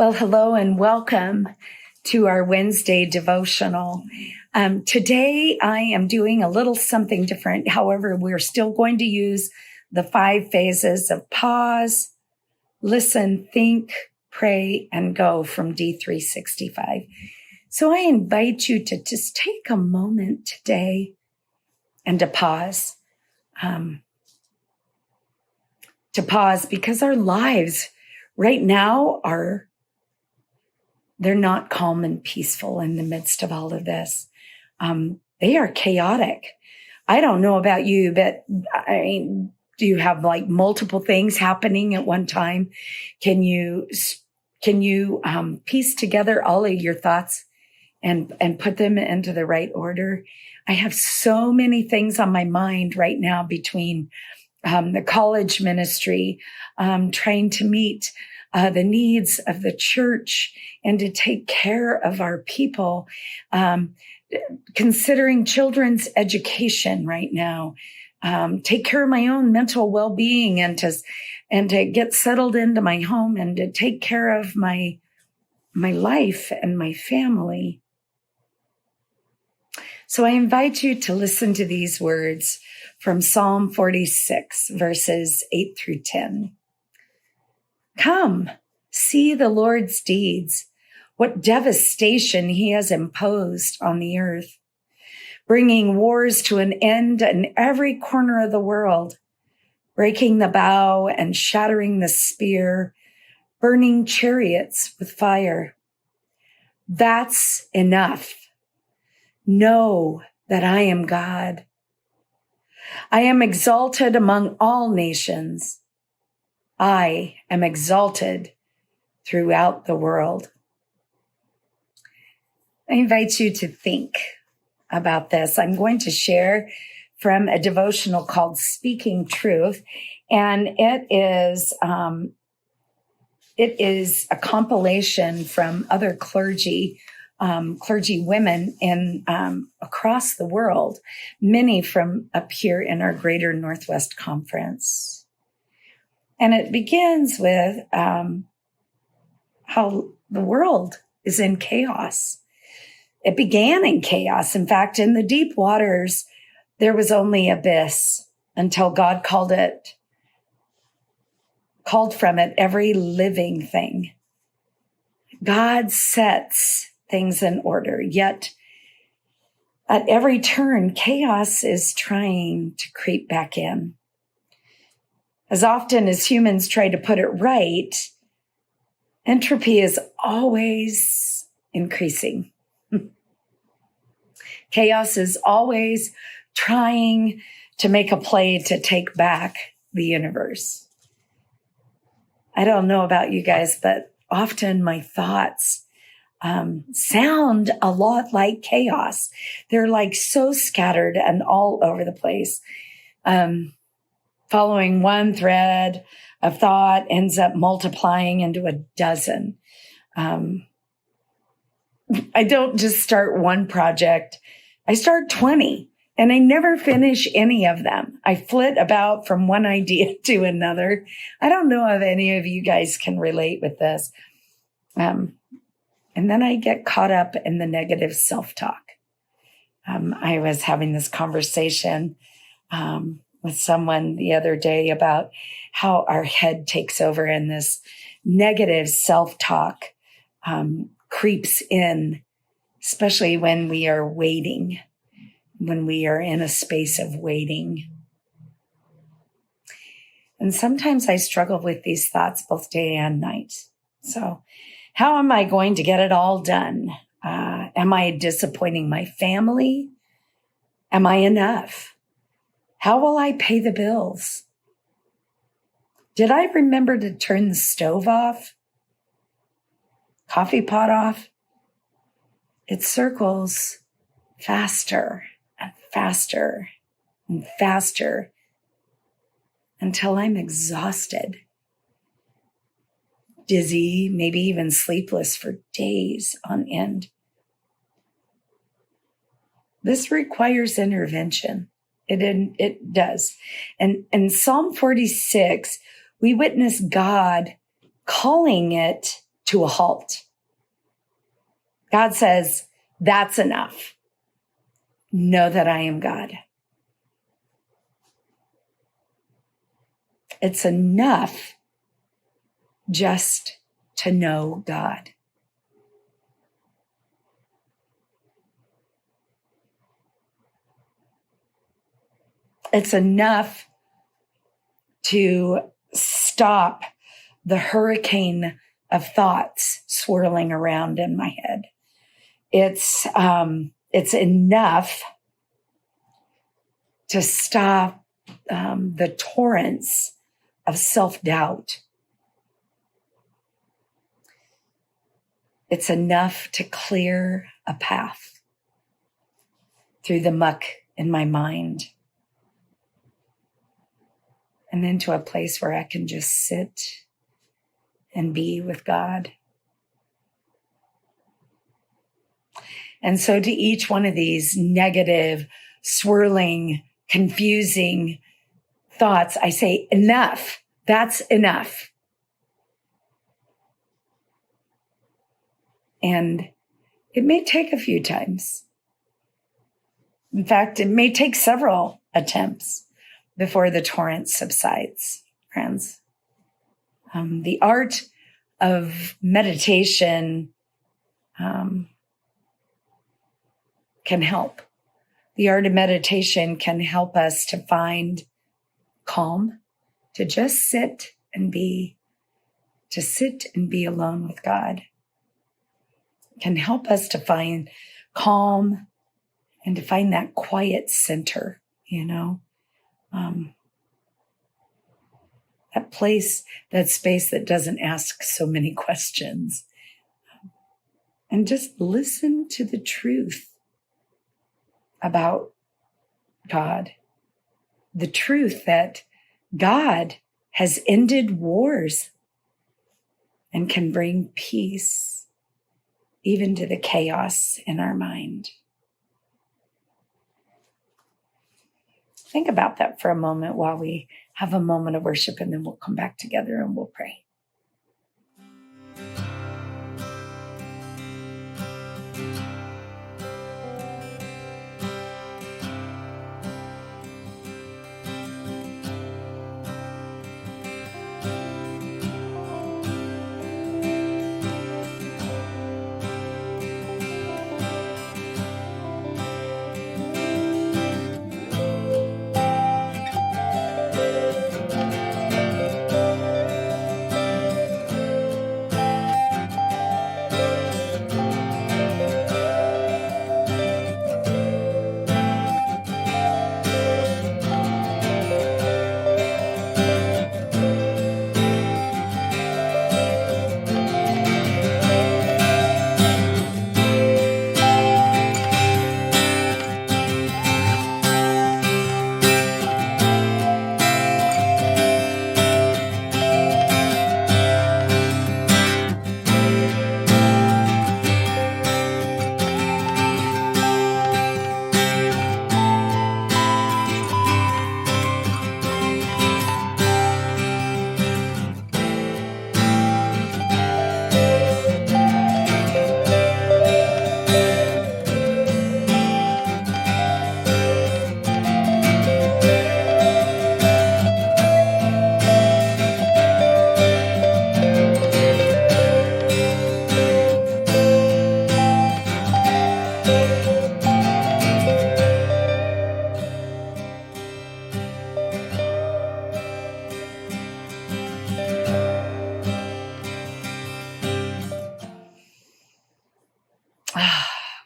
Well, hello and welcome to our Wednesday devotional. Today I am doing a little something different. However, we're still going to use the 5 phases of pause, listen, think, pray, and go from D365. So I invite you to just take a moment today and to pause. Because our lives right now they're not calm and peaceful in the midst of all of this. They are chaotic. I don't know about you, but do you have like multiple things happening at one time? Can you piece together all of your thoughts and put them into the right order? I have so many things on my mind right now between the college ministry, trying to meet the needs of the church and to take care of our people, considering children's education right now, take care of my own mental well-being and to get settled into my home and to take care of my life and my family. So I invite you to listen to these words from Psalm 46, verses 8 through 10. Come, see the Lord's deeds, what devastation he has imposed on the earth, bringing wars to an end in every corner of the world, breaking the bow and shattering the spear, burning chariots with fire. That's enough. Know that I am God. I am exalted among all nations. I am exalted throughout the world. I invite you to think about this. I'm going to share from a devotional called Speaking Truth, and it is a compilation from other clergy women in across the world, many from up here in our Greater Northwest Conference. And it begins with how the world is in chaos. It began in chaos. In fact, in the deep waters, there was only abyss until God called from it every living thing. God sets things in order, yet at every turn, chaos is trying to creep back in. As often as humans try to put it right, entropy is always increasing. Chaos is always trying to make a play to take back the universe. I don't know about you guys, but often my thoughts sound a lot like chaos. They're like so scattered and all over the place. Following one thread of thought ends up multiplying into a dozen. I don't just start one project. I start 20 and I never finish any of them. I flit about from one idea to another. I don't know if any of you guys can relate with this. And then I get caught up in the negative self-talk. I was having this conversation with someone the other day about how our head takes over and this negative self-talk creeps in, especially when we are waiting, when we are in a space of waiting. And sometimes I struggle with these thoughts both day and night. So how am I going to get it all done? Am I disappointing my family? Am I enough? How will I pay the bills? Did I remember to turn the stove off? Coffee pot off? It circles faster and faster and faster until I'm exhausted, dizzy, maybe even sleepless for days on end. This requires intervention. It does. And in Psalm 46, we witness God calling it to a halt. God says, that's enough. Know that I am God. It's enough just to know God. It's enough to stop the hurricane of thoughts swirling around in my head. It's enough to stop the torrents of self-doubt. It's enough to clear a path through the muck in my mind and into a place where I can just sit and be with God. And so to each one of these negative, swirling, confusing thoughts, I say, enough. That's enough. And it may take a few times. In fact, it may take several attempts before the torrent subsides, friends. The art of meditation can help. The art of meditation can help us to find calm, to just sit and be alone with God. It can help us to find calm and to find that quiet center, that place, that space that doesn't ask so many questions. And just listen to the truth about God. The truth that God has ended wars and can bring peace even to the chaos in our mind. Think about that for a moment while we have a moment of worship, and then we'll come back together and we'll pray.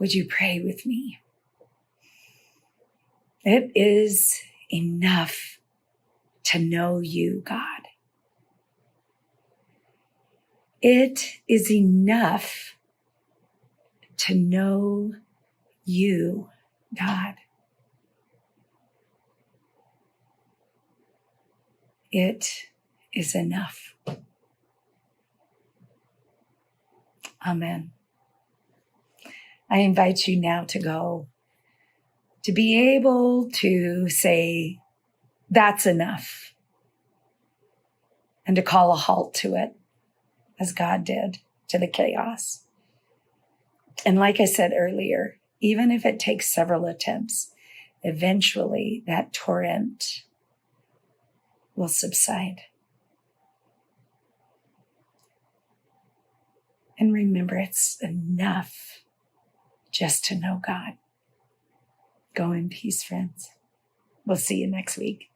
Would you pray with me? It is enough to know you, God. It is enough to know you, God. It is enough. Amen. I invite you now to go, to be able to say, that's enough, and to call a halt to it, as God did, to the chaos. And like I said earlier, even if it takes several attempts, eventually that torrent will subside. And remember, it's enough just to know God. Go in peace, friends. We'll see you next week.